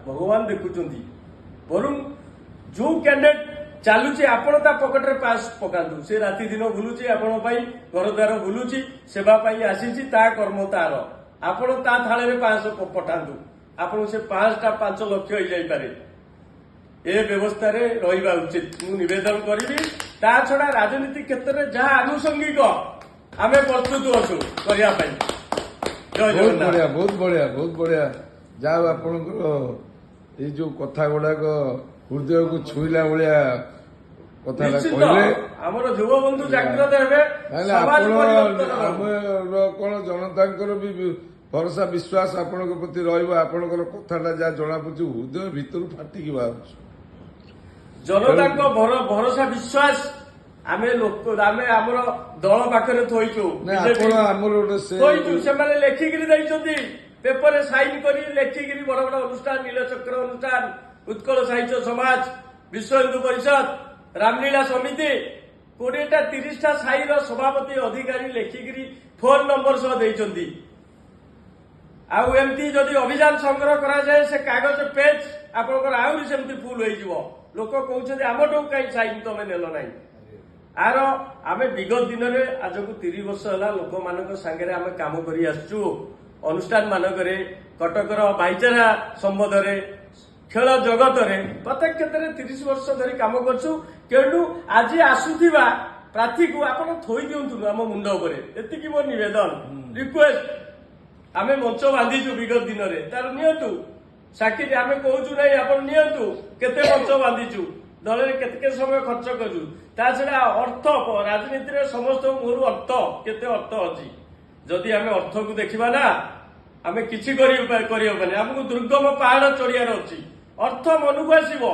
भगवान देखुंट बर जो कैंडिडेट चलुची आपण ता पकेट पास पकातु से राति दिन बुलूची आपण घर द्वार बुलूची सेवा आसी कर्म तार आपण ता थाले 500 पठातु आपण से 5 लक्ष हो जापे ए व्यवस्था रहा उचित मु निवेदन करी ता छड़ा राजनीति क्षेत्र में जहाँ आनुषंगिक आम प्रस्तुत अच्छु करने बहुत बढ़िया जाओ आपणकर ये जो कथा गुड़ाक हृदय को छुईला भाया कथा आमर युव बंधु जागृत कौन जनता भी भरोसा विश्वास आपण प्रति रहा कथाटा जहाँ जना पड़े हृदय भितर फाटिकी बाहर जनता भरोसा विश्वास आमे लोक आमे आमर दल पाखरे थोइचु से लेखिकी दैछंती पेपर साइन करी लेखिकी बड़ बड़ अनुष्ठान नीलचक्र अनुष्ठान उत्कल साहित्य समाज विश्व हिंदू परिषद रामलीला समिति 20टा 30टा साईर सभापति अधिकारी लेखिकी फोन नंबर सह देइछंती आउ एमती जदि अभियान संग्रह करा जाए से कागज पेज आपनकर आउरी सेमती फुल होई जिवो लोक कहउछंती आमटो काई साइन तमे नेलो नाही आर आमे विगत दिन में आज को 30 वर्ष है लोक मान सांगे आम कम कर अनुष्ठान मानकरे कटकर भाईचारा संबंध में खेल जगत में प्रत्येक क्षेत्र में 30 वर्ष धरी कम करू आज आसुवा प्रार्थी को आप थोई दिंतु आम मुंड एति मोर निवेदन रिक्वेस्ट आम मंच बांधीचु विगत दिन में तार नियंतु साक्षी आम कहूँ ना आप नियंतु केते मंच बांधीचु दल में केते समय खर्च करू ता छड़ा अर्थ राजनीति समस्त मोर अर्थ केते अर्थ अच्छी जदि आम अर्थ को देखा ना आम कि आमको दुर्गम पहाड़ चढ़ियार अच्छी अर्थ मन को आसो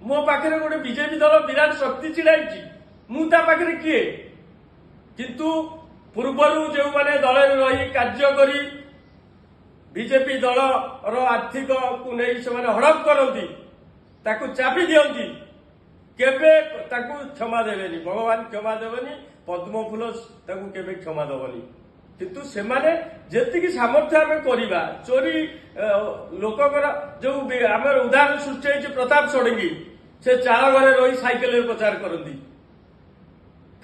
मो पाखे गोटे बीजेपी दल विराट शक्ति छिड़ाई मुझे किए किंतु पूर्वर जो मैंने दल रही कार्य करी बीजेपी दल आर्थिक को नहीं से हड़प करती चापी दियंती केबे ताकू क्षमा देवेनी भगवान क्षमा देवेनी पद्म फूल ताकू केबे क्षमा देवनी किंतु से माने जेतिकी सामर्थ्य आम करवा चोरी लोककर जो आम उदाहरण सृष्टि होती प्रताप षडंगी से चाल घरे रही साइकेल प्रचार करती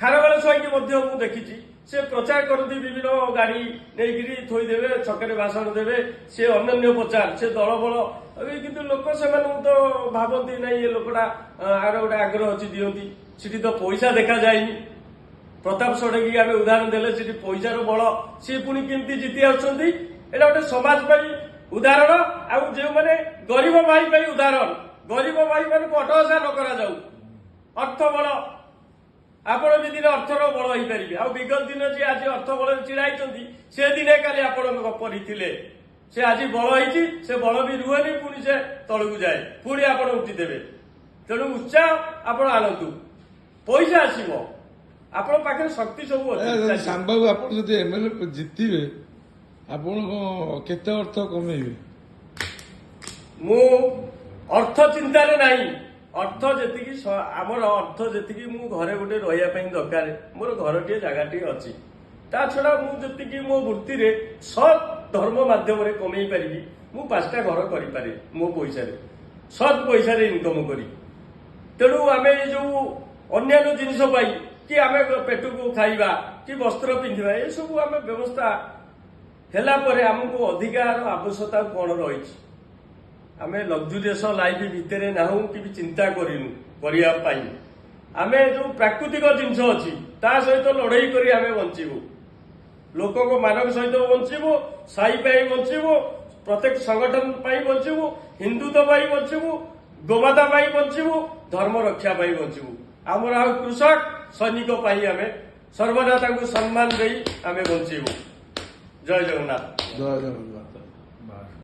खारबेल स्वाई मु देखी से प्रचार करती विभिन्न गाड़ी नहीं थोईदेवे छकरे भाषण देवे से अन्य प्रचार से दल बल किंतु लोक से तो भावती ना ये लोकटा आर गोटे आग्रह अच्छी दिखती सीटी तो पैसा देखा जाए प्रताप षडंगी आम उदाहरण देले सीटी पैसार बल सी पुणी केमती जीति आसुंती एटा गोटे समाज उदाहरण आउ जो मैंने गरीब भाई उदाहरण गरीब भाई मान को अटहसा न करा जाऊ अर्थ बल आपण भी दिन अर्थर बल हो पारे आ विगत दिन जी आज अर्थ बल चिड़ाई से दिने काली आपण पढ़ी से आज बल होती से बल भी रुहेनी पुणी से तलू जाए पुणी आप उठीदेवे तेणु उत्साह आप आनतु पैसा आसो आपण पाखे शक्ति सब अच्छे सांबाबू आप एमएलए जितबे आपण केते अर्थ कमेबे मु अर्थ चिंतार नहीं अर्थ जी आमर अर्थ जी मु घरे गोटे रही दरकार मोर घर टे जगह टे अच्छी ता छड़ा मुझे मो वृत्ति रे सत् धर्म माध्यम कमे पारि मु 5टा घर करें मो पैसा सत् पैसा इनकम करी तेणु आम जो अन्य जिनस कि आम पेट को खाइबा कि वस्त्र पिंधा ये सब आम व्यवस्था है आमको अधिकार आवश्यकता कौन रही आम लग्जुरियस लाइफ भितर नाहू कि चिंता करने आम जो प्राकृतिक जिनस अच्छी ता सहित लड़ई कर आम बंचबू लोक मानव सहित बंचबू साई बंचबू प्रत्येक संगठन बंचबू हिंदुत्व बंचबू गोमाता बंचबू धर्म रक्षा बंचबू आमर आ कृषक सैनिक आम सर्वदा सम्मान दे आम बंचबू जय जगन्नाथ जय जगन्नाथ।